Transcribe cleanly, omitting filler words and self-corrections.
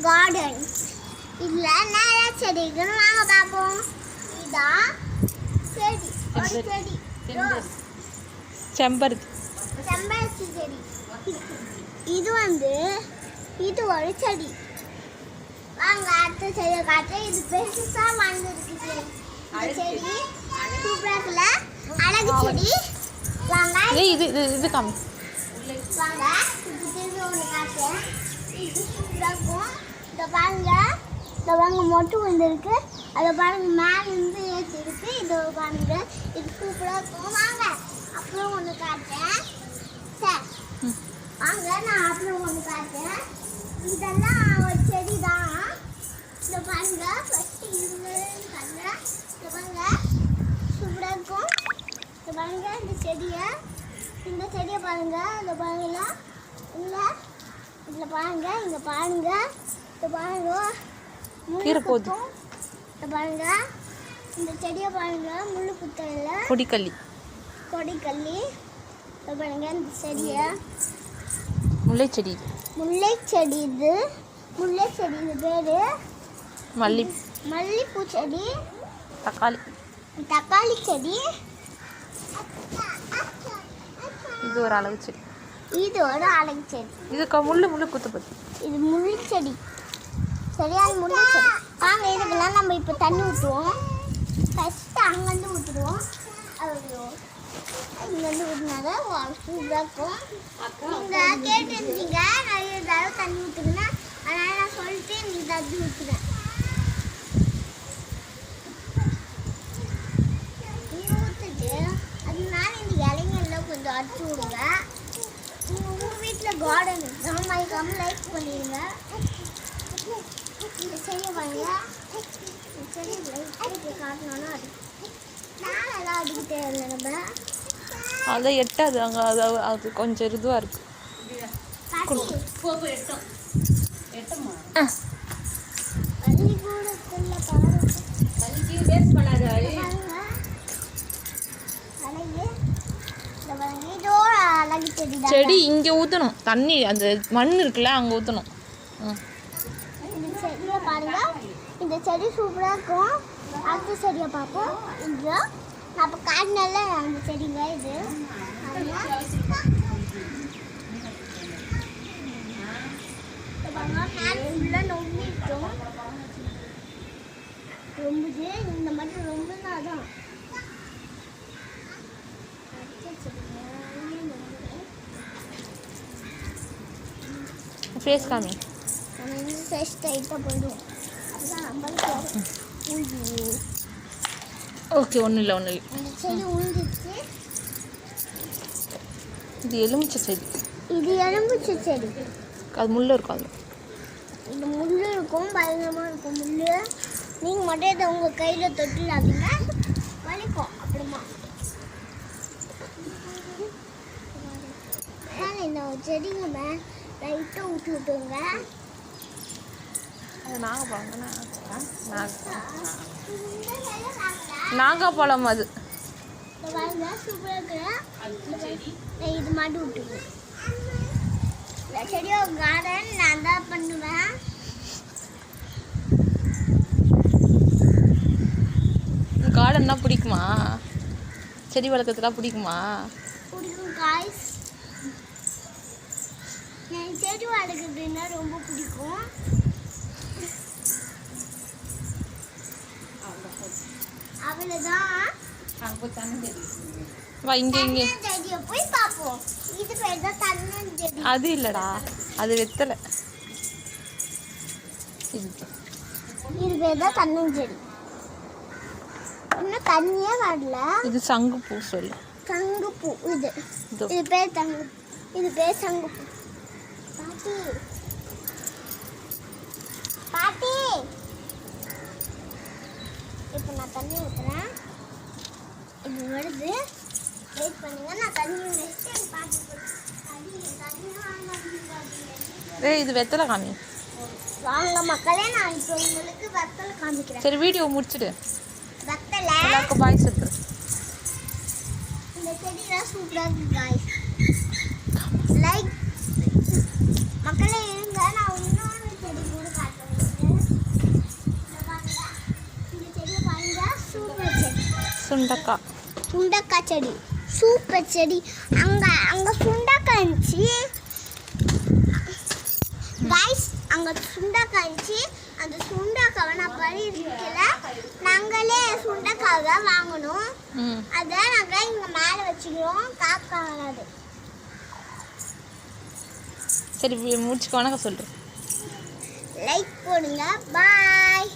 Garden. இதுல நிறைய செடிகள் வாங்க பார்ப்போம். இதான் செடி, ஒரு செடி செம்பருத்தி செடி. இது இது ஒரு செடி. வாங்க அடுத்த செடியை காட்டு. இது பெருசா வளர்ந்துருக்குது. இந்த செடி சூப்பராக்குல அழகு செடி. வாங்க இது காமி. வாங்க இது திரும்பி ஒன்று காட்டுறேன். இது சூப்பராக்கும். இதை பாருங்க, இதை பாருங்க மொட்டு வந்துருக்கு. அதை பாருங்க மேலேருந்து ஏற்றி இருக்கு. இதை பாருங்க, இது சூப்பராக இருக்கும். வாங்க அப்புறம் ஒன்று காட்டுறேன். சரி வாங்க நான் அப்புறம் ஒன்று காட்டுறேன். இதெல்லாம் ஒரு செடி தான். இதை பாருங்க ஃபஸ்ட்டு இருந்துன்னு பாருங்க. இதை பாருங்க சூப்பராக இருக்கும். இதை பாருங்க இந்த செடியை பாருங்க. இதை பாருங்களா இல்லை இதில் பாருங்க, இங்கே பாருங்க, இதை பாருங்க முள்ளு குத்தும். இதை பாருங்க இந்த செடியை பாருங்க, முள்ளு குத்தல கொடிக்கல்லி. இதை பாருங்க இந்த செடியை முல்லைச்செடி. இது பேரு மல்லிப்பூ செடி. தக்காளி செடி. இது ஒரு அழகு செடி. இதுக்கு முள்ளு குத்துப்பது. இது முள்ளு செடி. சரியான முள்ளு செடி. வாங்க இதுக்கெல்லாம் நம்ம இப்போ தண்ணி ஊற்றுவோம். ஃபஸ்ட்டு அங்கேருந்து ஊற்றுடுவோம். இங்கேருந்து ஊற்றினாங்க சூப்பராக இருக்கும். நீங்கள் கேட்டுருந்தீங்க நிறைய தடவை தண்ணி ஊற்றுங்கன்னா, அதனால் நான் சொல்லிட்டு நீங்கள் தண்ணி ஊற்றுறேன். நீங்கள் ஊற்றுட்டு அதனால இந்த இலைங்கெல்லாம் கொஞ்சம் அடிச்சு விடுங்க. நீங்கள் உங்கள் வீட்டில் கார்டன் மறக்காம லைக் பண்ணிடுங்க. இந்த செடியை பாருங்க. இந்த செடியை லைட் காட்டணும்னா அது நானெல்லாம் அடிக்கிட்டே இல்லை. நம்ம அதை எட்டாது அங்கே, அது கொஞ்சம் இதுவாக இருக்கு. செடி இங்கே ஊற்றணும் தண்ணி. அந்த மண் இருக்குல்ல அங்கே ஊற்றணும். இந்த செடியை பாருங்க. இந்த செடி சூப்பராக இருக்கும். அடுத்த செடியை பார்ப்போம். இங்கே நான் இப்போ காட்டினால அந்த செடிங்க இது ஃபுல்லாக நொம்பிட்டோம். ரொம்பது இந்த மாதிரி ரொம்பனா தான் ஃபேஸ் காமி. நம்ம ஃபேஸ் டைட்டாக போயிடுவோம். அதுதான் நம்மளுக்கு ஓகே. ஒன்றும் இல்லை. இந்த செடி உழுந்துச்சு. இது எலுமிச்சை செடி. அது முள்ளு இருக்கும். அது இந்த முள்ளு இருக்கும், பயங்கரமாக இருக்கும் முள்ளு. நீங்கள் மட்டும் இதை உங்கள் கையில் தொட்டுலாதீங்க, வலிக்கும். அப்புறமா இந்த செடிங்க லைட்டாக விட்டு விட்டுங்க. நாகப்பழம். அது இது மாட்டு விட்டுருங்க. செடியோ கார்டன் நான் தான் பண்ணுவேன். கார்டன்னா பிடிக்குமா? செடி வளர்க்கறதுலாம் பிடிக்குமா? பிடிக்கும் காய்ஸ். எனக்கு செடி வளர்க்குறதுன்னா ரொம்ப பிடிக்கும். அவ்வளோதான். போய் பார்ப்போம். இது பேர் தான் தன்னஞ்செடி. அது இல்லடா, அது வெத்தலை. இது பேர் தான் தன்னஞ்செடி. இன்னும் தண்ணியே வரல. இது சங்குப்பூ சொல்லு. சங்குப்பூ. இது பேர் இது பேர் சங்குப்பூ. பாட்டி இப்போ நான் தண்ணி ஊற்றுறேன். இது வருது. வெயிட் பண்ணுங்க, நான் தண்ணி வச்சுட்டு எங்கள் பாட்டி தண்ணி. இது வெத்தலை காமி. வாங்க மக்களே, நான் இப்போ உங்களுக்கு வெத்தலை காமிக்கிறேன். சரி வீடியோ முடிச்சுடு. வெத்தலை எல்லாருக்கும் பாய் சொல்லு. இந்த செடிலாம் சூப்பராக இருக்கு காய்ஸ். லைக் மக்களே இருங்க, நான் இன்னொரு செடி கூட காட்டுறேன். இந்த செடியை பாருங்க, சூப்பர் செடி. சுண்டக்காய் செடி, சூப்பர் செடி. அங்கே சுண்டக்காய் இருந்துச்சு கைஸ், அங்கே சுண்டக்காய் இருந்துச்சு. அந்த சுண்டக்காவை நான் பறிக்கல, நாங்களே சுண்டக்காவை தான் வாங்கணும். அதை நாங்கள் இங்கே மேலே வச்சுக்கிறோம், காக்கா வராது. சரி முடிச்சுக்க, வணக்கம் சொல்லு. லைக் போடுங்க, பாய்.